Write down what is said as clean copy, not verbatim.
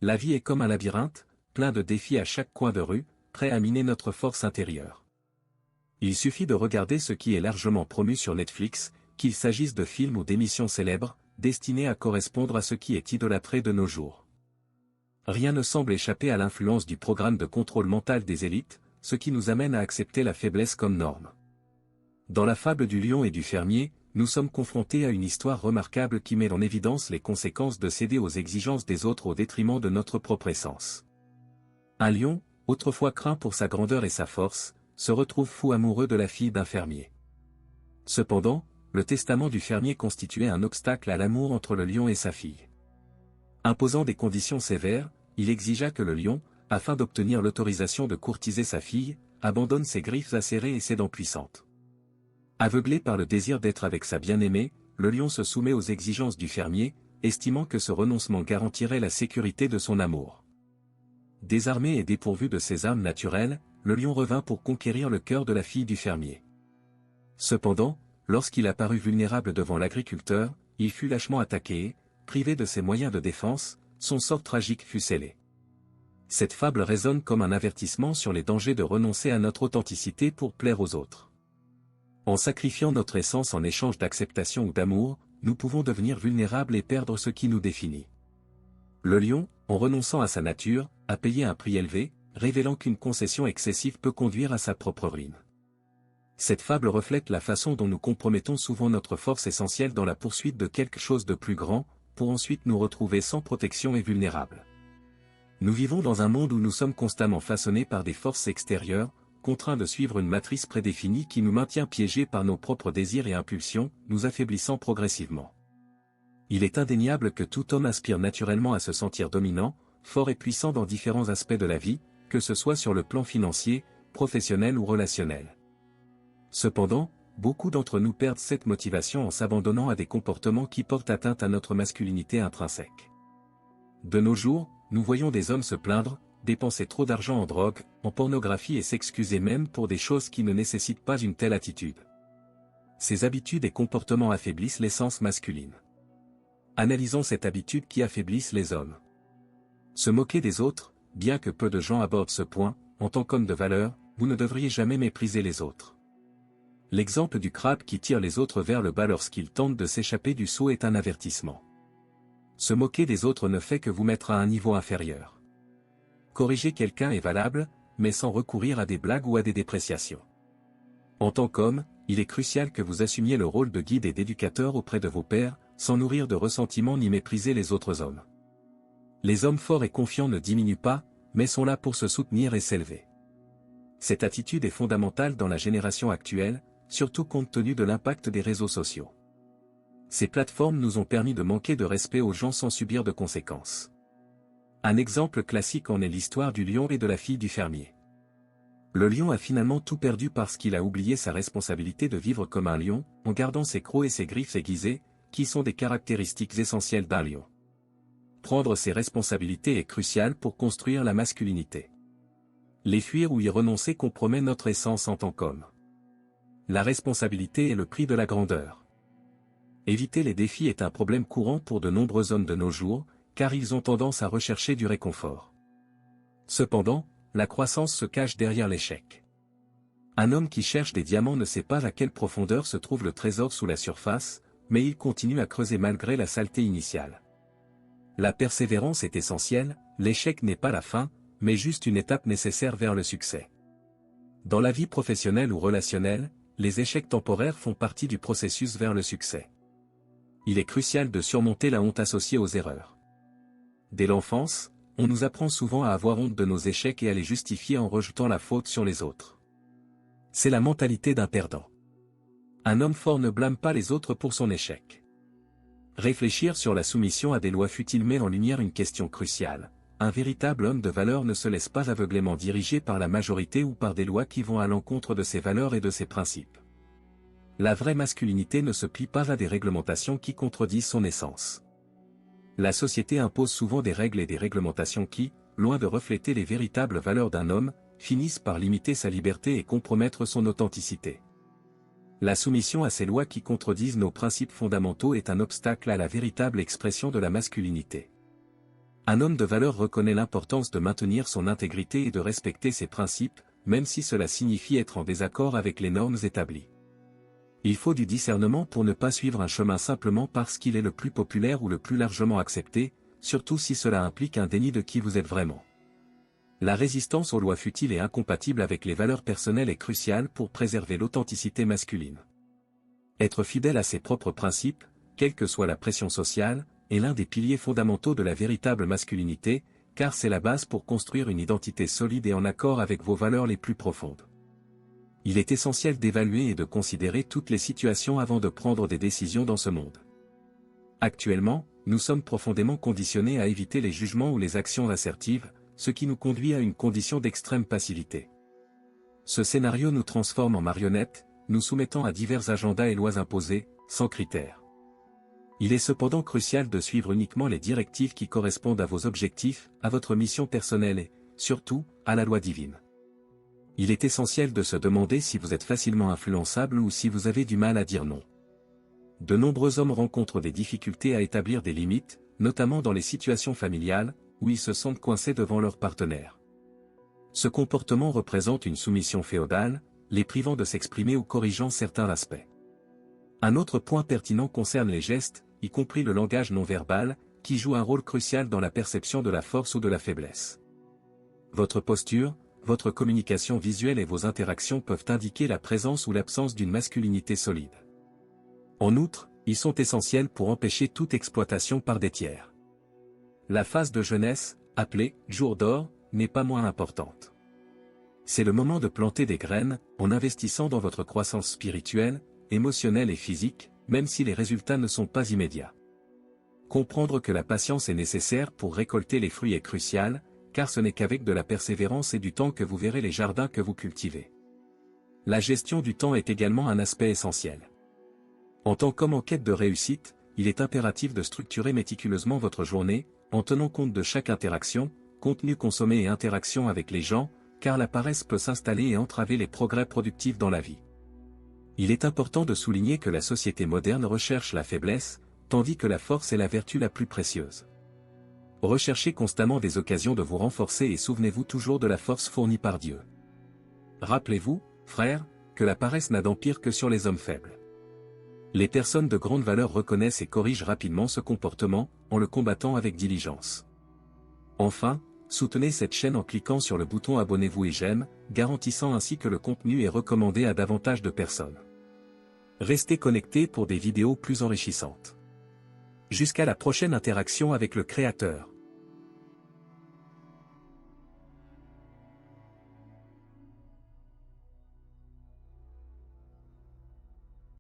La vie est comme un labyrinthe, plein de défis à chaque coin de rue, prêt à miner notre force intérieure. Il suffit de regarder ce qui est largement promu sur Netflix, qu'il s'agisse de films ou d'émissions célèbres, destinés à correspondre à ce qui est idolâtré de nos jours. Rien ne semble échapper à l'influence du programme de contrôle mental des élites, ce qui nous amène à accepter la faiblesse comme norme. Dans la fable du lion et du fermier, nous sommes confrontés à une histoire remarquable qui met en évidence les conséquences de céder aux exigences des autres au détriment de notre propre essence. Un lion, autrefois craint pour sa grandeur et sa force, se retrouve fou amoureux de la fille d'un fermier. Cependant, le testament du fermier constituait un obstacle à l'amour entre le lion et sa fille. Imposant des conditions sévères, il exigea que le lion, afin d'obtenir l'autorisation de courtiser sa fille, abandonne ses griffes acérées et ses dents puissantes. Aveuglé par le désir d'être avec sa bien-aimée, le lion se soumet aux exigences du fermier, estimant que ce renoncement garantirait la sécurité de son amour. Désarmé et dépourvu de ses armes naturelles, le lion revint pour conquérir le cœur de la fille du fermier. Cependant, lorsqu'il apparut vulnérable devant l'agriculteur, il fut lâchement attaqué et, privé de ses moyens de défense, son sort tragique fut scellé. Cette fable résonne comme un avertissement sur les dangers de renoncer à notre authenticité pour plaire aux autres. En sacrifiant notre essence en échange d'acceptation ou d'amour, nous pouvons devenir vulnérables et perdre ce qui nous définit. Le lion, en renonçant à sa nature, a payé un prix élevé, révélant qu'une concession excessive peut conduire à sa propre ruine. Cette fable reflète la façon dont nous compromettons souvent notre force essentielle dans la poursuite de quelque chose de plus grand, pour ensuite nous retrouver sans protection et vulnérables. Nous vivons dans un monde où nous sommes constamment façonnés par des forces extérieures, contraints de suivre une matrice prédéfinie qui nous maintient piégés par nos propres désirs et impulsions, nous affaiblissant progressivement. Il est indéniable que tout homme aspire naturellement à se sentir dominant, fort et puissant dans différents aspects de la vie, que ce soit sur le plan financier, professionnel ou relationnel. Cependant, beaucoup d'entre nous perdent cette motivation en s'abandonnant à des comportements qui portent atteinte à notre masculinité intrinsèque. De nos jours, nous voyons des hommes se plaindre, dépenser trop d'argent en drogue, en pornographie et s'excuser même pour des choses qui ne nécessitent pas une telle attitude. Ces habitudes et comportements affaiblissent l'essence masculine. Analysons cette habitude qui affaiblit les hommes. Se moquer des autres, bien que peu de gens abordent ce point, en tant qu'homme de valeur, vous ne devriez jamais mépriser les autres. L'exemple du crabe qui tire les autres vers le bas lorsqu'il tente de s'échapper du seau est un avertissement. Se moquer des autres ne fait que vous mettre à un niveau inférieur. Corriger quelqu'un est valable, mais sans recourir à des blagues ou à des dépréciations. En tant qu'homme, il est crucial que vous assumiez le rôle de guide et d'éducateur auprès de vos pairs, sans nourrir de ressentiment ni mépriser les autres hommes. Les hommes forts et confiants ne diminuent pas, mais sont là pour se soutenir et s'élever. Cette attitude est fondamentale dans la génération actuelle, surtout compte tenu de l'impact des réseaux sociaux. Ces plateformes nous ont permis de manquer de respect aux gens sans subir de conséquences. Un exemple classique en est l'histoire du lion et de la fille du fermier. Le lion a finalement tout perdu parce qu'il a oublié sa responsabilité de vivre comme un lion, en gardant ses crocs et ses griffes aiguisées, qui sont des caractéristiques essentielles d'un lion. Prendre ses responsabilités est crucial pour construire la masculinité. Les fuir ou y renoncer compromet notre essence en tant qu'homme. La responsabilité est le prix de la grandeur. Éviter les défis est un problème courant pour de nombreux hommes de nos jours, car ils ont tendance à rechercher du réconfort. Cependant, la croissance se cache derrière l'échec. Un homme qui cherche des diamants ne sait pas à quelle profondeur se trouve le trésor sous la surface, mais il continue à creuser malgré la saleté initiale. La persévérance est essentielle, l'échec n'est pas la fin, mais juste une étape nécessaire vers le succès. Dans la vie professionnelle ou relationnelle, les échecs temporaires font partie du processus vers le succès. Il est crucial de surmonter la honte associée aux erreurs. Dès l'enfance, on nous apprend souvent à avoir honte de nos échecs et à les justifier en rejetant la faute sur les autres. C'est la mentalité d'un perdant. Un homme fort ne blâme pas les autres pour son échec. Réfléchir sur la soumission à des lois futiles met en lumière une question cruciale. Un véritable homme de valeur ne se laisse pas aveuglément diriger par la majorité ou par des lois qui vont à l'encontre de ses valeurs et de ses principes. La vraie masculinité ne se plie pas à des réglementations qui contredisent son essence. La société impose souvent des règles et des réglementations qui, loin de refléter les véritables valeurs d'un homme, finissent par limiter sa liberté et compromettre son authenticité. La soumission à ces lois qui contredisent nos principes fondamentaux est un obstacle à la véritable expression de la masculinité. Un homme de valeur reconnaît l'importance de maintenir son intégrité et de respecter ses principes, même si cela signifie être en désaccord avec les normes établies. Il faut du discernement pour ne pas suivre un chemin simplement parce qu'il est le plus populaire ou le plus largement accepté, surtout si cela implique un déni de qui vous êtes vraiment. La résistance aux lois futiles et incompatibles avec les valeurs personnelles est cruciale pour préserver l'authenticité masculine. Être fidèle à ses propres principes, quelle que soit la pression sociale, est l'un des piliers fondamentaux de la véritable masculinité, car c'est la base pour construire une identité solide et en accord avec vos valeurs les plus profondes. Il est essentiel d'évaluer et de considérer toutes les situations avant de prendre des décisions dans ce monde. Actuellement, nous sommes profondément conditionnés à éviter les jugements ou les actions assertives, ce qui nous conduit à une condition d'extrême passivité. Ce scénario nous transforme en marionnettes, nous soumettant à divers agendas et lois imposées, sans critères. Il est cependant crucial de suivre uniquement les directives qui correspondent à vos objectifs, à votre mission personnelle et, surtout, à la loi divine. Il est essentiel de se demander si vous êtes facilement influençable ou si vous avez du mal à dire non. De nombreux hommes rencontrent des difficultés à établir des limites, notamment dans les situations familiales, où ils se sentent coincés devant leur partenaire. Ce comportement représente une soumission féodale, les privant de s'exprimer ou corrigeant certains aspects. Un autre point pertinent concerne les gestes, y compris le langage non verbal, qui joue un rôle crucial dans la perception de la force ou de la faiblesse. Votre posture, votre communication visuelle et vos interactions peuvent indiquer la présence ou l'absence d'une masculinité solide. En outre, ils sont essentiels pour empêcher toute exploitation par des tiers. La phase de jeunesse, appelée « jour d'or », n'est pas moins importante. C'est le moment de planter des graines, en investissant dans votre croissance spirituelle, émotionnelle et physique, même si les résultats ne sont pas immédiats. Comprendre que la patience est nécessaire pour récolter les fruits est crucial, car ce n'est qu'avec de la persévérance et du temps que vous verrez les jardins que vous cultivez. La gestion du temps est également un aspect essentiel. En tant qu'homme en quête de réussite, il est impératif de structurer méticuleusement votre journée, en tenant compte de chaque interaction, contenu consommé et interaction avec les gens, car la paresse peut s'installer et entraver les progrès productifs dans la vie. Il est important de souligner que la société moderne recherche la faiblesse, tandis que la force est la vertu la plus précieuse. Recherchez constamment des occasions de vous renforcer et souvenez-vous toujours de la force fournie par Dieu. Rappelez-vous, frères, que la paresse n'a d'empire que sur les hommes faibles. Les personnes de grande valeur reconnaissent et corrigent rapidement ce comportement, en le combattant avec diligence. Enfin, soutenez cette chaîne en cliquant sur le bouton abonnez-vous et j'aime, garantissant ainsi que le contenu est recommandé à davantage de personnes. Restez connectés pour des vidéos plus enrichissantes. Jusqu'à la prochaine interaction avec le Créateur.